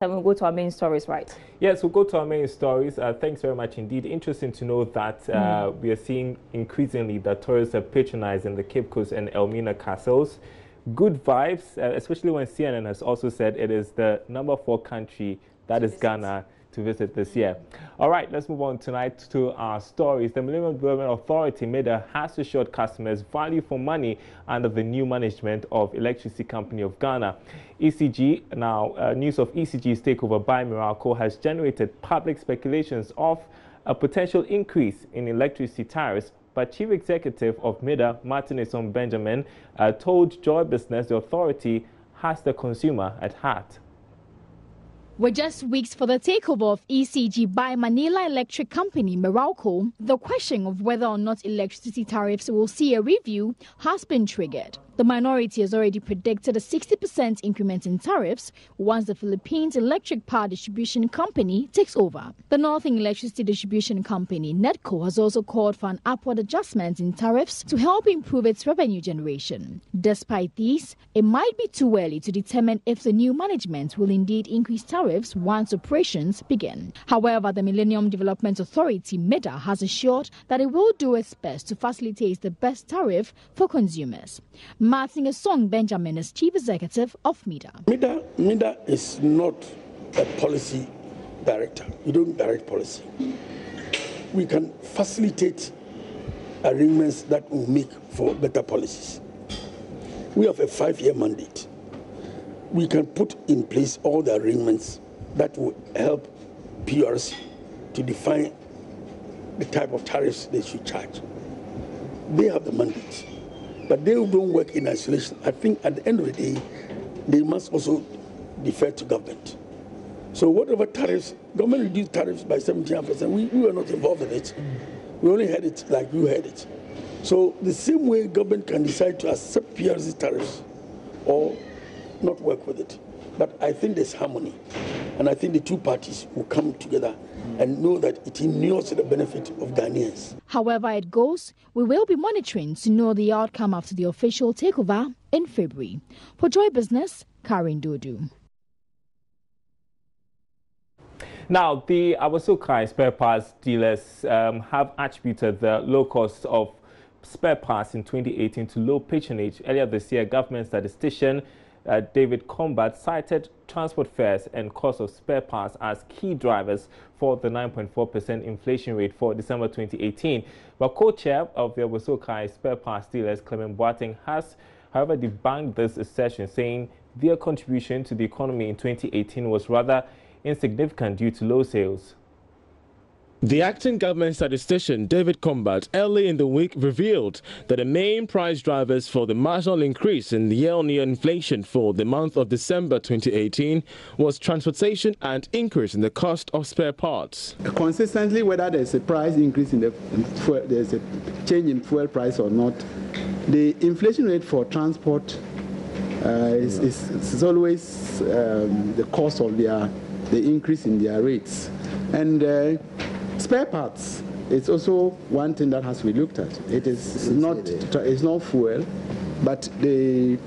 Then we'll go to our main stories, right? Yes, we'll go to our main stories. Thanks very much indeed. Interesting to know that we are seeing increasingly that tourists are patronizing the Cape Coast and Elmina castles. Good vibes, especially when CNN has also said it is the #4 country, that is Ghana, to visit this year. All right, let's move on tonight to our stories. The Millennium Development Authority MEDA has assured customers value for money under the new management of Electricity Company of Ghana. ECG, news of ECG's takeover by Miracle has generated public speculations of a potential increase in electricity tariffs, but Chief Executive of MEDA, Martin Esom Benjamin, told Joy Business the authority has the consumer at heart. With just weeks for the takeover of ECG by Manila Electric Company, Meralco, the question of whether or not electricity tariffs will see a review has been triggered. The minority has already predicted a 60% increment in tariffs once the Philippines Electric Power Distribution Company takes over. The Northern Electricity Distribution Company, NEDCO, has also called for an upward adjustment in tariffs to help improve its revenue generation. Despite these, it might be too early to determine if the new management will indeed increase tariffs once operations begin. However, the Millennium Development Authority, MEDA, has assured that it will do its best to facilitate the best tariff for consumers. Martin Esom Benjamin is Chief Executive of MEDA. MEDA is not a policy director. We don't direct policy. We can facilitate arrangements that will make for better policies. We have a 5-year mandate. We can put in place all the arrangements that will help PRC to define the type of tariffs they should charge. They have the mandate. But they don't work in isolation. I think at the end of the day, they must also defer to government. So whatever tariffs, government reduced tariffs by 17%. We were not involved in it. We only heard it like you heard it. So the same way government can decide to accept PRC tariffs or not work with it. But I think there's harmony. And I think the two parties will come together and know that it inures to the benefit of Ghanaians. However it goes, we will be monitoring to know the outcome after the official takeover in February. For Joy Business, Karen Dodu. Now, the Abosokai spare parts dealers have attributed the low cost of spare parts in 2018 to low patronage. Earlier this year, government statistician David Combat cited transport fares and cost of spare parts as key drivers for the 9.4% inflation rate for December 2018. But co-chair of the Abosokai spare parts dealers, Clement Boateng, has, however, debunked this assertion, saying their contribution to the economy in 2018 was rather insignificant due to low sales. The acting government statistician David Combat early in the week revealed that the main price drivers for the marginal increase in year-on-year inflation for the month of December 2018 was transportation and increase in the cost of spare parts. Consistently, whether there's a price increase in there's a change in fuel price or not, the inflation rate for transport is always the cost of the increase in their rates. And spare parts, it's also one thing that has to be looked at. It's not fuel, but the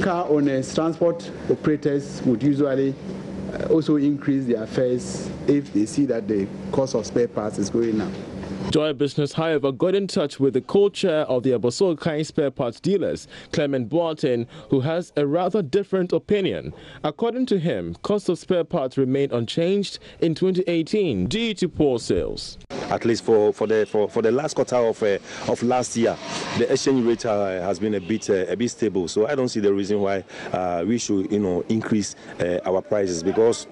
car owners, transport operators would usually also increase their fares if they see that the cost of spare parts is going up. Joy Business, however, got in touch with the co-chair of the Abosokai spare parts dealers, Clement Boateng, who has a rather different opinion. According to him, cost of spare parts remained unchanged in 2018 due to poor sales. At least for the last quarter of last year, the exchange rate has been a bit stable. So I don't see the reason why we should increase our prices, because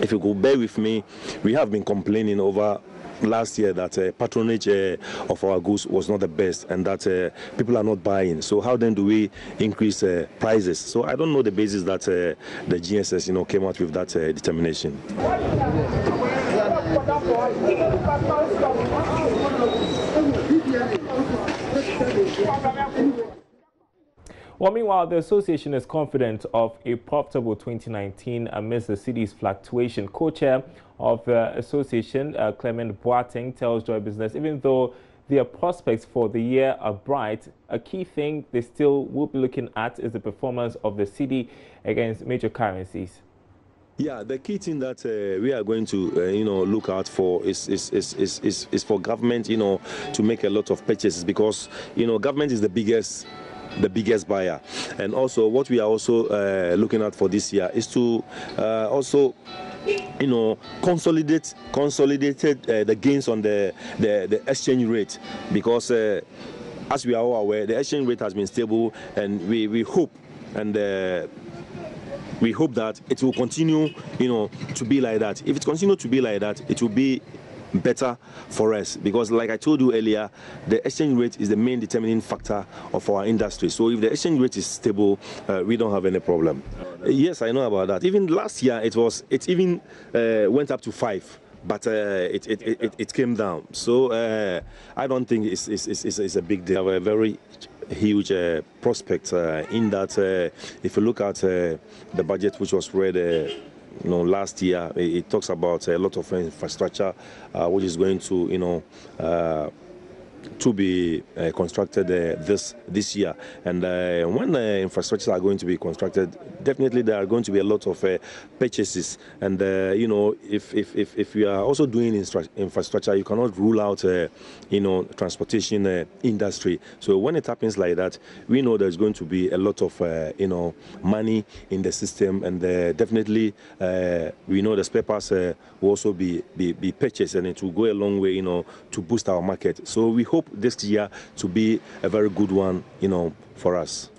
if you could bear with me, we have been complaining over last year that patronage of our goods was not the best and that people are not buying. So how then do we increase prices? So I don't know the basis that the GSS came out with that determination. Well, meanwhile, the association is confident of a profitable 2019 amidst the city's fluctuation. Co-chair of the association, Clement Boateng, tells Joy Business, even though their prospects for the year are bright, a key thing they still will be looking at is the performance of the cedi against major currencies. Yeah, the key thing that we are going to, look out for is for government, to make a lot of purchases, because, government is the biggest buyer. And also what we are also looking at for this year is to also consolidated the gains on the exchange rate, because as we are all aware, the exchange rate has been stable, and we hope that it will continue, to be like that. If it continues to be like that, it will be better for us, because like I told you earlier, the exchange rate is the main determining factor of our industry. So if the exchange rate is stable, we don't have any problem. Yes, I know about that. Even last year it even went up to 5, but it came down. So I don't think it's a big deal. We have a very huge prospect in that. If you look at the budget which was read last year, it talks about a lot of infrastructure which is going to be constructed this year. And when infrastructures are going to be constructed, definitely there are going to be a lot of purchases. And if you are also doing infrastructure, you cannot rule out transportation industry. So when it happens like that, we know there's going to be a lot of money in the system, and definitely we know the spare parts will also be purchased, and it will go a long way to boost our market. So we hope this year to be a very good one for us.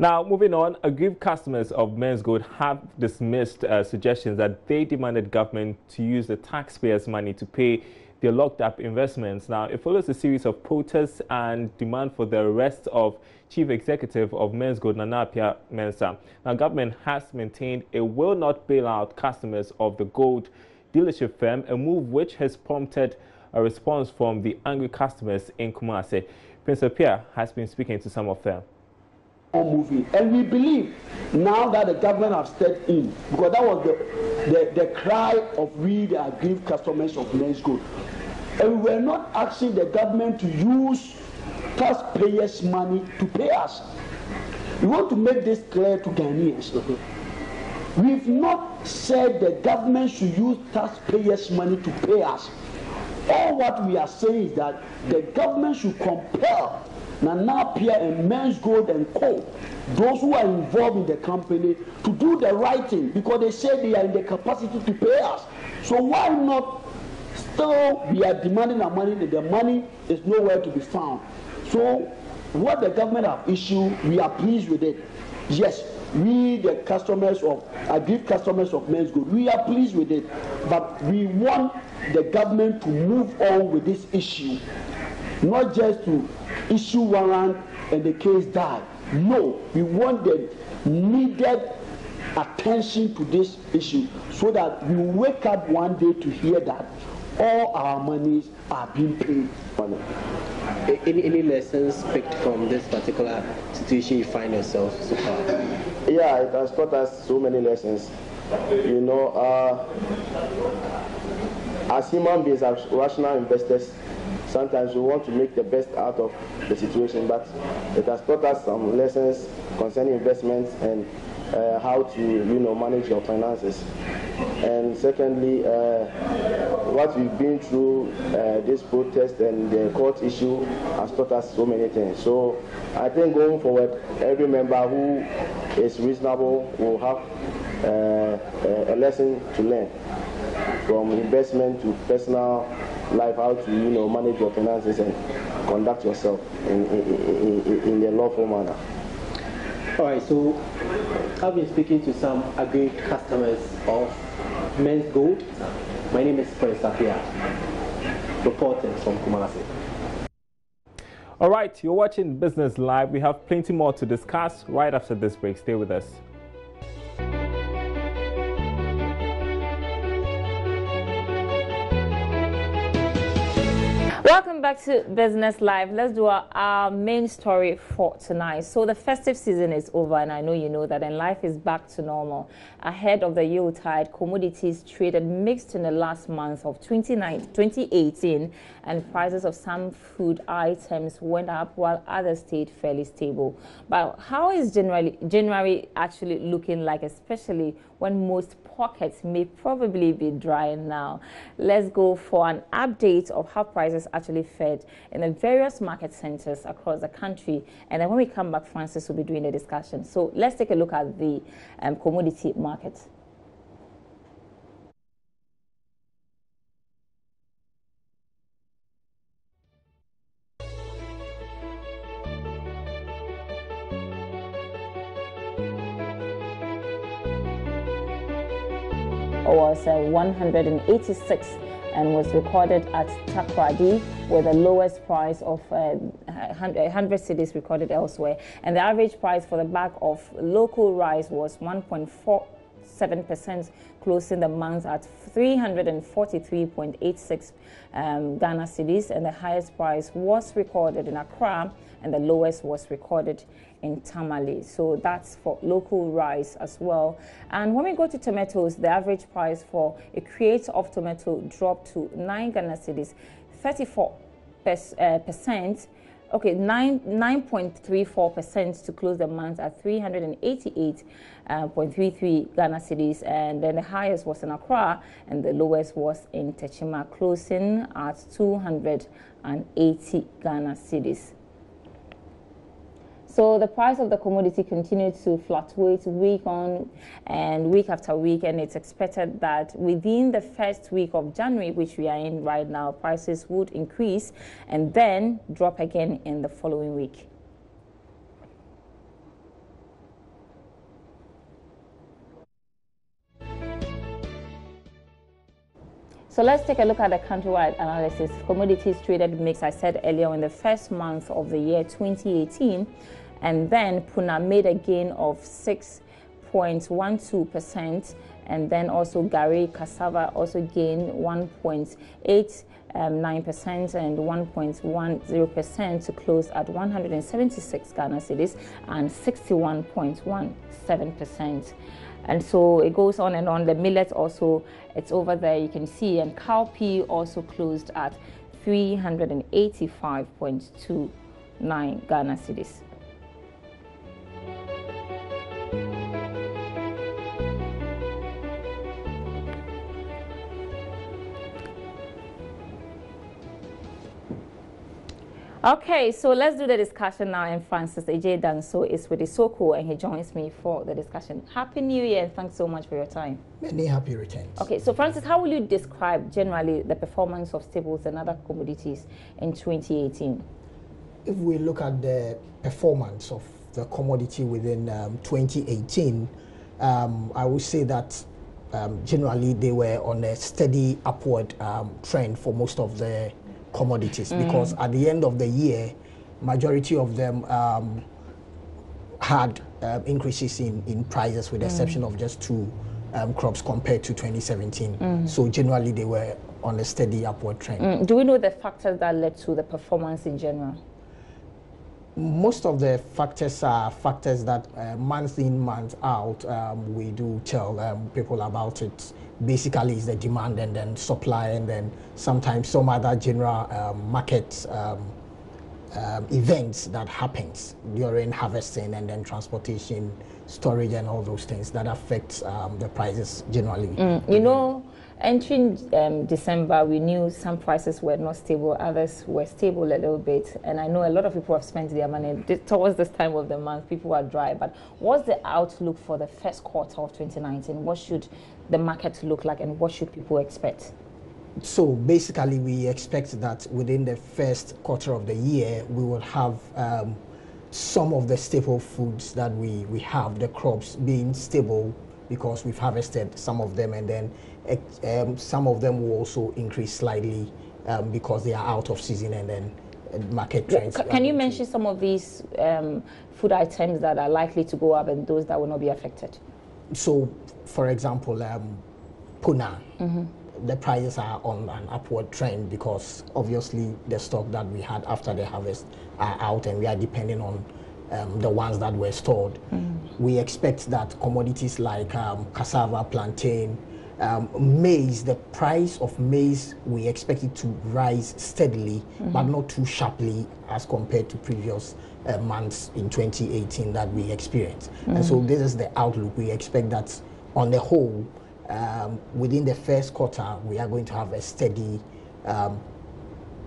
Now, moving on, aggrieved customers of Men's Gold have dismissed suggestions that they demanded government to use the taxpayers' money to pay their locked-up investments. Now, it follows a series of protests and demand for the arrest of Chief Executive of Men's Gold, Nana Appiah Mensah. Now, government has maintained it will not bail out customers of the gold dealership firm, a move which has prompted a response from the angry customers in Kumasi. Prince Appiah has been speaking to some of them. Moving. And we believe now that the government have stepped in, because that was the cry of we, the aggrieved customers of Men's Gold. And we were not asking the government to use taxpayers' money to pay us. We want to make this clear to Ghanaians. We've not said the government should use taxpayers' money to pay us. All what we are saying is that the government should compel Nana Appiah and Men's Gold and Co., those who are involved in the company, to do the right thing, because they say they are in the capacity to pay us. So why not still we are demanding our money, that the money is nowhere to be found. So what the government have issued, we are pleased with it. Yes, we the customers of aggrieved customers of Men's Gold, we are pleased with it, but we want the government to move on with this issue, not just to issue warrant and the case die. No, we want the needed attention to this issue, so that we wake up one day to hear that all our monies are being paid. Any lessons picked from this particular situation you find yourself so far? Yeah, it has taught us so many lessons. As human beings, as rational investors, sometimes we want to make the best out of the situation, but it has taught us some lessons concerning investments and how to manage your finances. And secondly, what we've been through, this protest and the court issue has taught us so many things. So I think going forward, every member who is reasonable will have a lesson to learn, from investment to personal life, how to manage your finances and conduct yourself in a lawful manner. All right, so I've been speaking to some aggrieved customers of Men's Gold. My name is Prince Appiah, reporting from Kumasi. All right, you're watching Business Live. We have plenty more to discuss right after this break. Stay with us. Welcome back to Business Live. Let's do our main story for tonight. So the festive season is over, and I know you know that, and life is back to normal. Ahead of the Yuletide, commodities traded mixed in the last month of 2018, and prices of some food items went up while others stayed fairly stable. But how is January actually looking like, especially when most pockets may probably be dry now? Let's go for an update of how prices actually fared in the various market centers across the country, and then when we come back, Francis will be doing the discussion. So let's take a look at the commodity market. Was 186 and was recorded at Takoradi, with the lowest price of 100 cedis recorded elsewhere. And the average price for the bag of local rice was 1.47%, closing the month at 343.86 Ghana cedis. And the highest price was recorded in Accra, and the lowest was recorded in Tamale. So that's for local rice as well. And when we go to tomatoes, the average price for a crate of tomato dropped to 9 Ghana cedis, 34%. Okay, 9.34% to close the month at 388.33 Ghana cedis. And then the highest was in Accra, and the lowest was in Techima, closing at 280 Ghana cedis. So the price of the commodity continued to fluctuate week on and week after week, and it's expected that within the first week of January, which we are in right now, prices would increase and then drop again in the following week. So let's take a look at the countrywide analysis. Commodities traded mixed, I said earlier, in the first month of the year 2018. And then Puna made a gain of 6.12%. And then also Gari cassava also gained 1.89% and 1.10% to close at 176 Ghana cedis and 61.17%. And so it goes on and on. The millet also, it's over there, you can see. And cowpea also closed at 385.29 Ghana cedis. Okay, so let's do the discussion now. And Francis AJ Danso is with Isoko, and he joins me for the discussion. Happy New Year, and thanks so much for your time. Many happy returns. Okay, so Francis, how will you describe generally the performance of staples and other commodities in 2018? If we look at the performance of the commodity within 2018, I would say that generally they were on a steady upward trend for most of the commodities, because at the end of the year, majority of them had increases in prices, with the exception of just two crops compared to 2017. So generally they were on a steady upward trend. Do we know the factors that led to the performance in general? Most of the factors are factors that month in, month out, we do tell people about it. Basically, it's the demand and then supply, and then sometimes some other general market events that happens during harvesting, and then transportation, storage, and all those things that affect the prices generally. You know, entering December, we knew some prices were not stable, others were stable a little bit, and I know a lot of people have spent their money towards this time of the month. People are dry, but what's the outlook for the first quarter of 2019? What should the market look like, and what should people expect? So basically, we expect that within the first quarter of the year, we will have some of the staple foods that we have, the crops being stable, because we've harvested some of them, and then some of them will also increase slightly because they are out of season, and then market trends. Can you mention some of these food items that are likely to go up and those that will not be affected? So, for example, puna. the prices are on an upward trend because obviously the stock that we had after the harvest are out and we are depending on the ones that were stored. We expect that commodities like cassava, plantain, maize, the price of maize, we expect it to rise steadily, but not too sharply as compared to previous months in 2018 that we experienced. And so this is the outlook. We expect that on the whole, within the first quarter, we are going to have a steady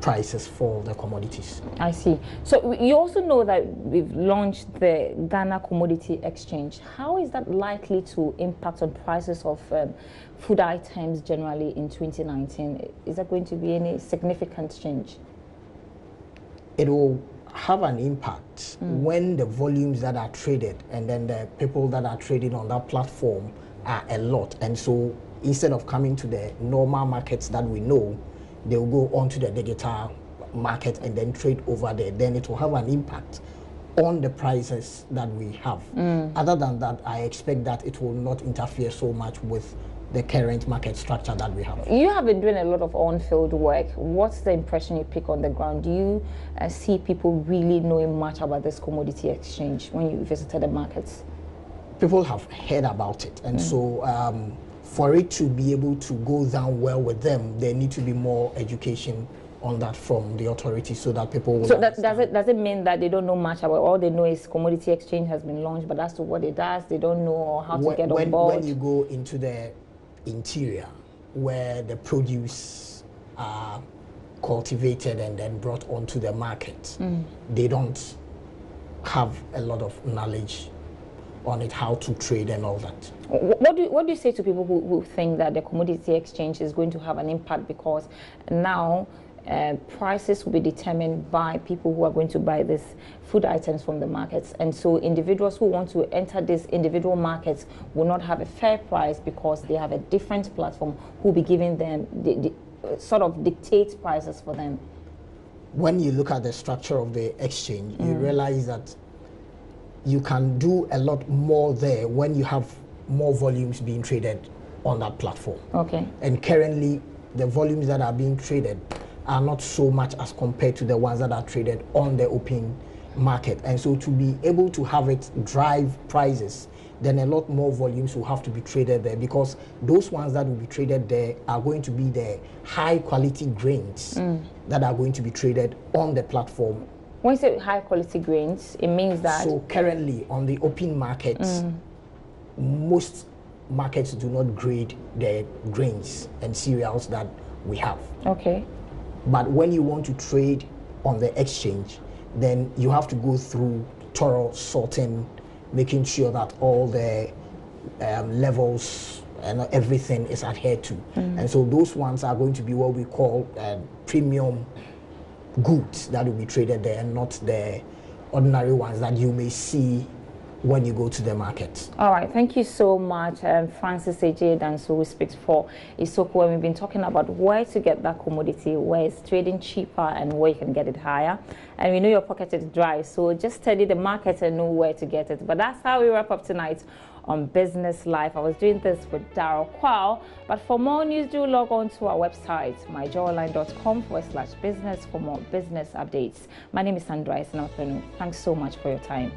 prices for the commodities. I see. So you also know that we've launched the Ghana Commodity Exchange. How is that likely to impact on prices of food items generally in 2019? Is there going to be any significant change? It will have an impact when the volumes that are traded and then the people that are trading on that platform are a lot. And so instead of coming to the normal markets that we know, they will go onto the digital market and then trade over there. Then it will have an impact on the prices that we have. Other than that, I expect that it will not interfere so much with the current market structure that we have. You have been doing a lot of on-field work. What's the impression you pick on the ground? Do you see people really knowing much about this commodity exchange when you visited the markets? People have heard about it, and so for it to be able to go down well with them, there need to be more education on that from the authorities so that people will. So does it mean that they don't know much about? All they know is commodity exchange has been launched, but as to what it does, they don't know or how to get on board. When you go into the interior where the produce are cultivated and then brought onto the market, they don't have a lot of knowledge on it, how to trade and all that. What do you say to people who think that the commodity exchange is going to have an impact because now prices will be determined by people who are going to buy these food items from the markets, and so individuals who want to enter these individual markets will not have a fair price because they have a different platform who will be giving them the sort of dictate prices for them? When you look at the structure of the exchange, you realize that you can do a lot more there when you have more volumes being traded on that platform. Okay. And currently, the volumes that are being traded are not so much as compared to the ones that are traded on the open market. And so to be able to have it drive prices, then a lot more volumes will have to be traded there, because those ones that will be traded there are going to be the high quality grains that are going to be traded on the platform. When you say high quality grains, it means that... So currently on the open market, most markets do not grade the grains and cereals that we have. Okay. But when you want to trade on the exchange, then you have to go through thorough sorting, making sure that all the levels and everything is adhered to. And so those ones are going to be what we call premium goods that will be traded there, and not the ordinary ones that you may see when you go to the market. All right, thank you so much, Francis A.J. Danso, who speaks for Isoko. And we've been talking about where to get that commodity, where it's trading cheaper and where you can get it higher. And we know your pocket is dry, so just study the market and know where to get it. But that's how we wrap up tonight on Business Life. I was doing this with Daryl Kwao, but for more news, do log on to our website, myjoyonline.com/business for more business updates. My name is Sandra Isnafenu. Thanks so much for your time.